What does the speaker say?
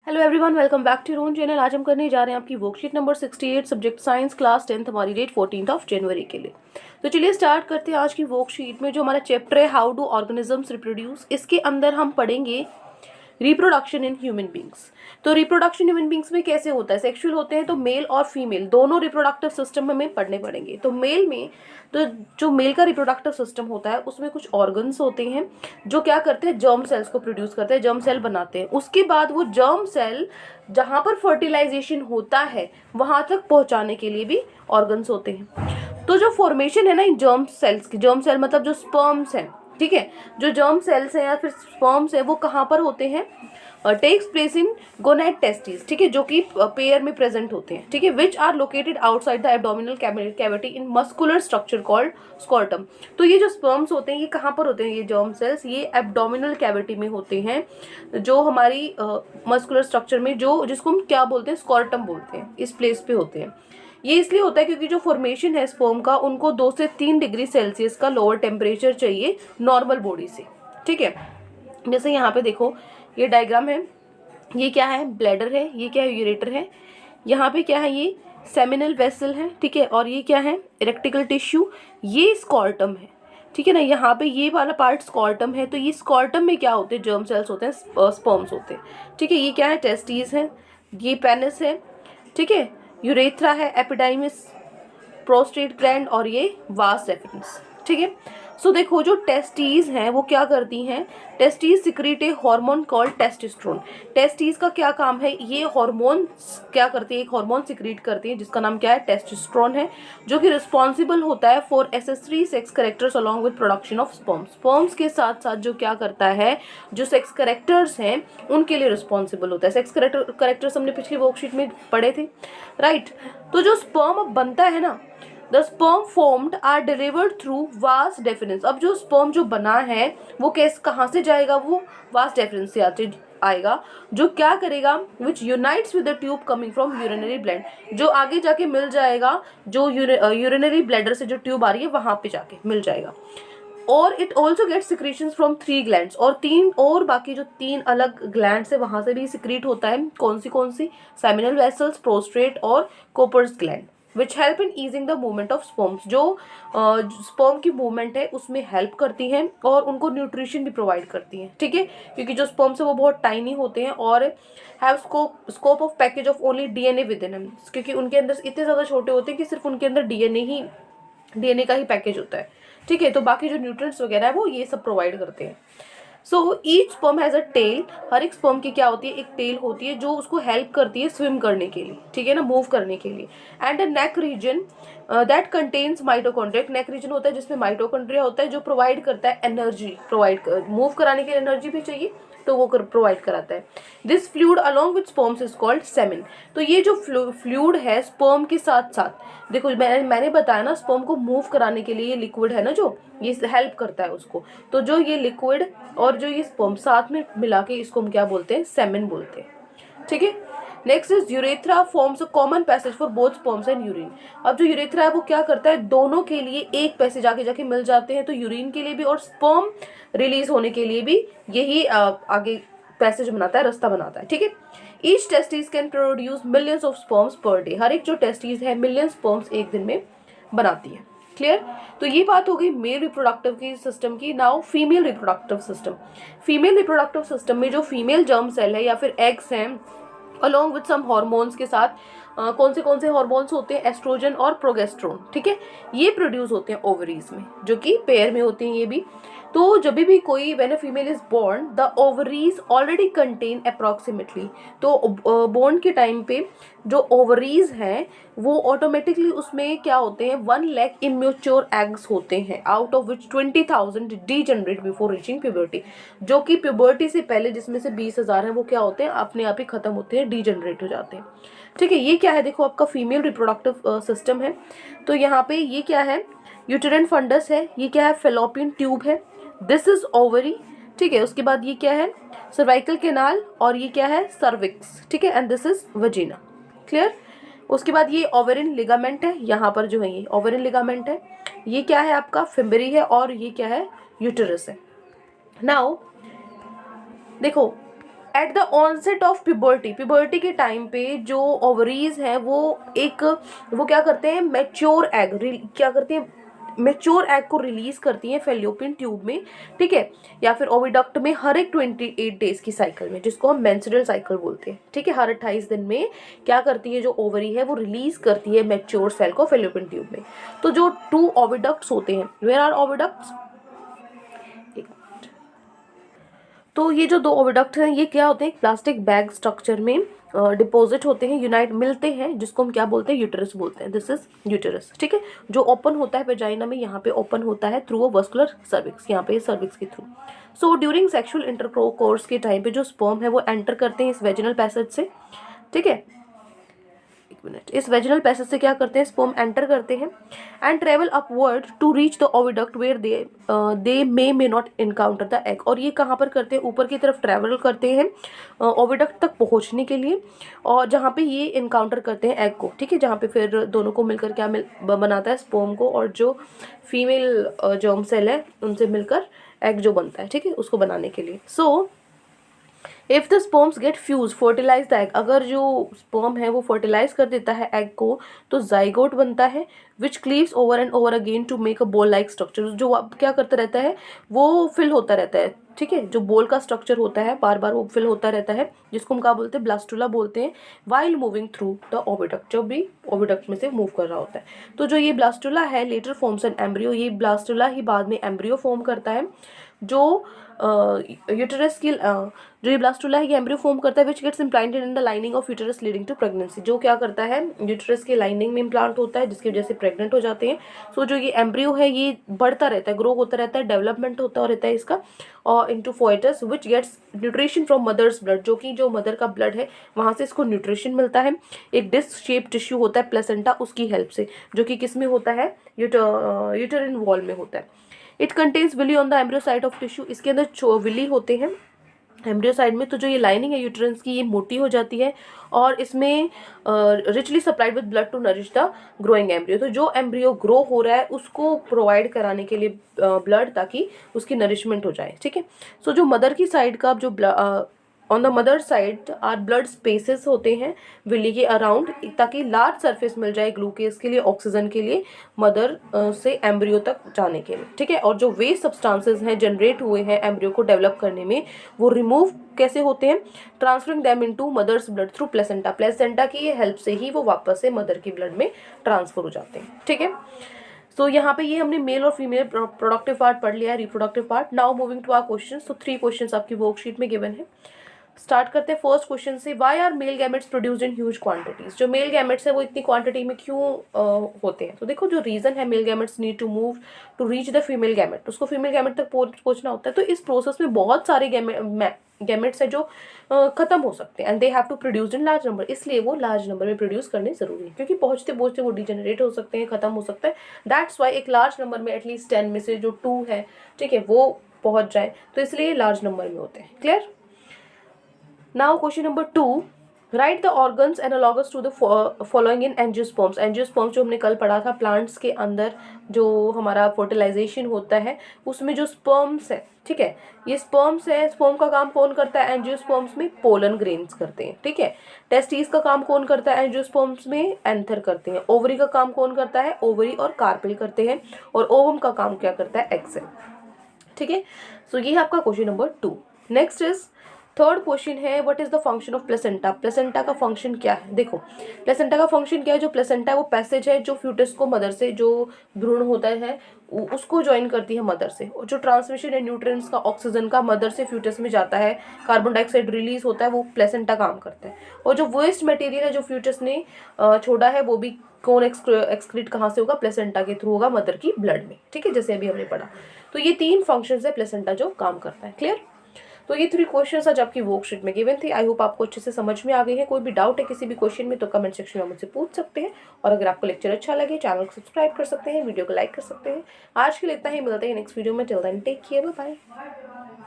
Hello everyone, welcome back to your own channel. आज हम करने जा रहे हैं आपकी worksheet number 68 subject science class 10th, हमारी डेट 14 जनवरी के लिए। तो चलिए स्टार्ट करते हैं आज की वर्कशीट में। जो हमारा चैप्टर है हाउ डू ऑर्गेनिजम्स रिप्रोड्यूस, इसके अंदर हम पढ़ेंगे रिप्रोडक्शन इन ह्यूमन बींग्स। तो रिप्रोडक्शन ह्यूमन बींग्स में कैसे होता है, सेक्सुअल होते हैं तो मेल और फीमेल दोनों रिप्रोडक्टिव सिस्टम हमें पढ़ने पड़ेंगे। तो मेल में तो जो मेल का रिप्रोडक्टिव सिस्टम होता है उसमें कुछ ऑर्गन्स होते हैं जो क्या करते हैं, जर्म सेल्स को प्रोड्यूस करते हैं, जर्म सेल बनाते हैं। उसके बाद वो जर्म सेल जहाँ पर फर्टिलाइजेशन होता है वहाँ तक पहुँचाने के लिए भी ऑर्गन्स होते हैं। तो जो फॉर्मेशन है ना इन जर्म सेल्स की, जर्म सेल मतलब जो स्पर्म्स हैं, ठीक है, जो जर्म सेल्स हैं या फिर स्पर्म्स हैं वो कहाँ पर होते हैं, takes place in gonad testis, ठीक है, जो कि पेयर में प्रेजेंट होते हैं, ठीक है, which are located outside the abdominal cavity in muscular structure called scrotum. तो ये जो स्पर्म्स होते हैं ये कहाँ पर होते हैं, ये जर्म सेल्स ये एब्डोमिनल कैविटी में होते हैं, जो हमारी मस्कुलर स्ट्रक्चर में जो जिसको हम क्या बोलते हैं, स्कॉर्टम बोलते हैं, इस प्लेस पे होते हैं। ये इसलिए होता है क्योंकि जो फॉर्मेशन है स्पर्म का उनको 2 से 3 डिग्री सेल्सियस का लोअर टेम्परेचर चाहिए नॉर्मल बॉडी से, ठीक है। जैसे यहाँ पे देखो ये डायग्राम है, ये क्या है, ब्लैडर है, ये क्या है, यूरेटर है, यहाँ पे क्या है, ये सेमिनल वेसल है, ठीक है, और ये क्या है, इरेक्टिकल टिश्यू, ये स्कॉर्टम है, ठीक है ना। यहाँ पे ये वाला पार्ट स्कॉर्टम है। तो ये स्कॉर्टम में क्या होते हैं, जर्म सेल्स होते हैं, स्पर्म्स होते हैं, ठीक है। ये क्या है, टेस्टिस है, ये पेनिस है, ठीक है, यूरेथ्रा है, एपिडाइमिस, प्रोस्टेट ग्लैंड और ये वास डेफिनिस, ठीक है। सो देखो जो टेस्टीज हैं वो क्या करती हैं, टेस्टीज सिक्रीट ए हार्मोन कॉल्ड टेस्टोस्टेरोन। टेस्टीज का क्या काम है, ये हार्मोन क्या करती है, एक हार्मोन सिक्रीट करती है जिसका नाम क्या है, टेस्टोस्टेरोन है, जो कि रिस्पॉन्सिबल होता है for accessory sex characters along with production of sperms. Sperms के साथ साथ जो क्या करता है, जो सेक्स कैरेक्टर्स हैं उनके लिए रिस्पॉन्सिबल होता है। सेक्स कैरेक्टर्स हमने पिछली वर्कशीट में पढ़े थे, राइट। तो जो स्पर्म अब बनता है ना, the sperm formed are delivered through vas deferens. अब जो स्पर्म जो बना है वो कहाँ से जाएगा, वो वास डेफिनेंस से आएगा, जो क्या करेगा, which unites with the tube coming from urinary bladder, जो आगे जाके मिल जाएगा, जो यूरिनरी ब्लैडर से जो ट्यूब आ रही है वहां पे जाके मिल जाएगा। और it also get secretions from 3 glands, और 3 और बाकी जो 3 अलग ग्लैंड्स है वहां से भी सिक्रीट होता है। कौन सी, सेमिनल वेसल्स, प्रोस्ट्रेट और Cowper's gland, which help in easing the movement of sperms. जो स्पर्म की मूवमेंट है उसमें हेल्प करती हैं और उनको न्यूट्रिशन भी प्रोवाइड करती हैं, ठीक है, क्योंकि जो स्पर्म्स है वो बहुत टाइनी होते हैं और have scope of package of only DNA with in him, क्योंकि उनके अंदर इतने ज़्यादा छोटे होते हैं कि सिर्फ उनके अंदर डीएनए का ही पैकेज होता है, ठीक है। तो बाकी जो न्यूट्रिएंट्स वगैरह है वो ये सब प्रोवाइड करते हैं। So each sperm has a tail, हर एक स्पर्म की क्या होती है, एक टेल होती है जो उसको हेल्प करती है स्विम करने के लिए, ठीक है ना, मूव करने के लिए। And a neck region that contains mitochondria, neck region होता है जिसमें माइटोकॉन्ड्रिया होता है जो प्रोवाइड करता है एनर्जी, मूव कराने के लिए एनर्जी भी चाहिए तो वो प्रोवाइड कराता है। This fluid along with sperms is called semen. तो ये जो फ्लूइड है स्पर्म के साथ साथ, देखो मैंने बताया ना, स्पर्म को मूव कराने के लिए ये लिक्विड है ना जो ये हेल्प करता है उसको, तो जो ये लिक्विड और जो ये स्पर्म साथ में मिला के इसको हम क्या बोलते हैं, सेमेन बोलते हैं, ठीक है। Next is urethra forms a common passage for both sperms and urine. अब जो यूरेथ्रा है वो क्या करता है, दोनों के लिए एक पैसेज आगे जाके मिल जाते हैं, तो यूरिन के लिए भी और स्पर्म रिलीज होने के लिए भी यही आगे पैसेज बनाता है, रास्ता बनाता है, ठीक है। Each testis can produce millions of sperms per day. हर एक जो टेस्टिस है मिलियन स्पर्म्स एक दिन में बनाती है, क्लियर। तो ये बात हो गई मेल रिप्रोडक्टिव की सिस्टम की। Now female reproductive system. Female reproductive system में जो फीमेल जर्म सेल है या फिर एग्स हैं अलॉन्ग विद सम हॉर्मोन्स के साथ, कौन से हॉर्मोन्स होते हैं, एस्ट्रोजन और प्रोगेस्ट्रोन, ठीक है, ये प्रोड्यूस होते हैं ओवरीज में, जो कि पेयर में होते हैं ये भी। तो जब भी कोई when a female is born the ovaries already contain approximately, तो बोर्न के टाइम पे जो ओवरीज हैं वो ऑटोमेटिकली उसमें क्या होते हैं, 1 लाख इम्मेच्योर एग्स होते हैं, out of which 20,000 degenerate before reaching puberty, जो कि प्यूबर्टी से पहले जिसमें से 20,000 हैं वो क्या होते हैं, अपने आप ही खत्म होते हैं, डीजनरेट हो जाते हैं, ठीक है। ये क्या है, देखो आपका फीमेल रिप्रोडक्टिव सिस्टम है। तो यहाँ पे ये क्या है, यूटेरिन फंडस है, ये क्या है, फेलोपियन ट्यूब है, दिस इज ओवरी, ठीक है। उसके बाद ये क्या है, सर्वाइकल कैनाल, और ये क्या है, सर्विक्स, ठीक है, एंड दिस इज वजीना, क्लियर। उसके बाद ये ओवेरिन लिगामेंट है, यहाँ पर जो है ये ओवेरिन लिगामेंट है, ये क्या है आपका, फिम्बरी है, और ये क्या है, यूटेरस है। नाउ देखो at the onset of puberty, puberty के टाइम पे जो ओवरीज हैं वो क्या करते हैं, मैच्योर एग क्या करती हैं, मैच्योर एग को रिलीज करती हैं फेलोपियन ट्यूब में, ठीक है, या फिर ओविडक्ट में हर एक 28 डेज की साइकिल में, जिसको हम मेंस्ट्रुअल साइकिल बोलते हैं, ठीक है। हर 28 दिन में क्या करती है जो ओवरी है वो रिलीज करती है मैच्योर सेल को फेलोपियन ट्यूब में। तो जो 2 ओविडक्ट्स होते हैं, वेयर आर ओविडक्ट्स, तो ये जो 2 ओविडक्ट हैं ये क्या होते हैं, प्लास्टिक बैग स्ट्रक्चर में डिपॉजिट होते हैं, यूनाइट मिलते हैं, जिसको हम क्या बोलते हैं, यूटेरस बोलते हैं। दिस इज यूटेरस, ठीक है, जो ओपन होता है वेजाइना में, यहाँ पे ओपन होता है थ्रू अ वस्कुलर सर्विक्स, यहाँ पे सर्विक्स के through. So during sexual intercourse के टाइम पे जो स्पर्म है वो एंटर करते हैं इस वेजिनल पैसेज से, ठीक है, एक मिनट, इस वेजिनल पैसेज से क्या करते हैं, स्पर्म एंटर करते हैं and travel upward to reach the oviduct where they may not encounter the egg. और ये कहाँ पर करते हैं, ऊपर की तरफ ट्रेवल करते हैं ओविडक्ट तक पहुँचने के लिए, और जहाँ पे ये इनकाउंटर करते हैं एग को, ठीक है, जहाँ पे फिर दोनों को मिलकर क्या बनाता है, स्पर्म को और जो फीमेल जर्म सेल है उनसे मिलकर एग जो बनता है, ठीक है, उसको बनाने के लिए। So if the sperms get fuse fertilise the egg, अगर जो स्पर्म है वो फर्टिलाइज कर देता है एग को, तो जाइगोट बनता है which cleaves over and over again to make a ball like structure, जो अब क्या करता रहता है वो फिल होता रहता है, ठीक है, जो बॉल का स्ट्रक्चर होता है बार बार वो फिल होता रहता है, जिसको हम क्या बोलते हैं, ब्लास्टुला बोलते हैं, while moving through the oviduct, जब भी ओविडक्ट में से मूव कर रहा होता है। तो जो ये ब्लास्टुला है लेटर फॉर्म्स एन एम्ब्रियो, ये ब्लास्टुला ही बाद में एम्ब्रियो फॉर्म करता है, जो यूटेरस की जो ये ब्लास्टुला है ये एम्ब्रियो फॉर्म करता है which gets implanted in the lining of uterus leading to pregnancy, जो क्या करता है यूटेरस के लाइनिंग में इम्प्लांट होता है जिसकी वजह से प्रेग्नेंट हो जाते हैं। सो जो ये एम्ब्रियो है ये बढ़ता रहता है, ग्रो होता रहता है, डेवलपमेंट होता रहता है इसका, और into foetus which gets nutrition from mother's blood, जो कि जो मदर का ब्लड है वहाँ से इसको न्यूट्रिशन मिलता है। एक डिस्क शेप टिश्यू होता है प्लेसेंटा, उसकी हेल्प से, जो कि किस में होता है, यूटेरिन वॉल में होता है। It contains villi on the embryo side of tissue, इसके अंदर विली होते हैं एम्ब्रियो साइड में। तो जो ये लाइनिंग है यूट्रस की ये मोटी हो जाती है और इसमें richly supplied with blood to nourish the growing embryo, तो जो एम्ब्रियो ग्रो हो रहा है उसको प्रोवाइड कराने के लिए ब्लड, ताकि उसकी नरिशमेंट हो जाए, ठीक है। सो जो मदर की साइड का जो on the mother side are blood spaces होते हैं विली के अराउंड, ताकि लार्ज सरफेस मिल जाए ग्लूकेज के लिए, ऑक्सीजन के लिए, मदर से एम्ब्रियो तक जाने के लिए, ठीक है। और जो वेस्ट सब्सटेंसेस हैं जनरेट हुए हैं एम्ब्रियो को डेवलप करने में, वो रिमूव कैसे होते हैं, transferring them into mother's blood through placenta, placenta की हेल्प से ही वो वापस से मदर की ब्लड में ट्रांसफर हो जाते हैं, ठीक है। सो यहाँ पे ये हमने मेल और फीमेल प्रोडक्टिव पार्ट पढ़ लिया है, reproductive part. Now moving to our questions. तो 3 क्वेश्चंस आपकी वर्कशीट में गिवन है। स्टार्ट करते हैं फर्स्ट क्वेश्चन से, why are male gametes produced in huge quantities, जो मेल गैमेट्स है वो इतनी क्वांटिटी में क्यों होते हैं। तो देखो जो रीजन है, male gametes need to move to reach the female gamete, उसको फीमेल गैमेट तक पहुंचना होता है। तो इस प्रोसेस में बहुत सारे गैमेट्स है जो खत्म हो सकते हैं, and they have to produce in large number, इसलिए वो लार्ज नंबर में प्रोड्यूस करने जरूरी है, क्योंकि पहुंचते पहुंचते वो डिजेनरेट हो सकते हैं, खत्म हो सकता है। दैट्स वाई एक लार्ज नंबर में एटलीस्ट 10 में से जो 2 है, ठीक है, वो पहुंच जाए, तो इसलिए लार्ज नंबर में होते हैं। Clear. Now question number 2, write the organs analogous to the following in angiosperms। Angiosperms जो हमने कल पढ़ा था, प्लांट्स के अंदर जो हमारा फर्टिलाइजेशन होता है उसमें जो स्पर्म्स है, ठीक है, ये स्पर्म्स है, स्पर्म का काम कौन करता है एंजियोस्पर्म्स में, पोलन ग्रेन्स करते हैं, ठीक है। टेस्टिस का काम कौन करता है एंजियोस्पर्म्स में, एंथर करते हैं। ओवरी का काम कौन करता है, ओवरी और कार्पेल करते हैं। और ओवम का काम क्या करता है, एक्सेल, ठीक है। सो ये है आपका question number 2। Next is third question है, what is the function of placenta. Placenta का फंक्शन क्या है, देखो प्लेसेंटा का फंक्शन क्या है। जो प्लेसेंटा है वो पैसेज है जो फ्यूटस को मदर से, जो भ्रूण होता है उसको ज्वाइन करती है मदर से, और जो ट्रांसमिशन है न्यूट्रिएंट्स का, ऑक्सीजन का मदर से फ्यूटस में जाता है, कार्बन डाइऑक्साइड रिलीज होता है, वो प्लेसेंटा काम करता है। और जो वेस्ट मटेरियल है जो फ्यूटस ने छोड़ा है, वो भी कौन एक्सक्रीट कहाँ से होगा, प्लेसेंटा के थ्रू होगा, मदर की ब्लड में, ठीक है, जैसे अभी हमने पढ़ा। तो ये 3 फंक्शंस है प्लेसेंटा जो काम करता है। क्लियर। तो ये 3 क्वेश्चंस आज आपकी वर्कशीट में गिवन थे। आई होप आपको अच्छे से समझ में आ गए हैं। कोई भी डाउट है किसी भी क्वेश्चन में तो कमेंट सेक्शन में मुझसे पूछ सकते हैं, और अगर आपको लेक्चर अच्छा लगे चैनल को सब्सक्राइब कर सकते हैं, वीडियो को लाइक कर सकते हैं। आज के लिए इतना ही, मिलते हैं नेक्स्ट वीडियो में। Till then take care, bye bye.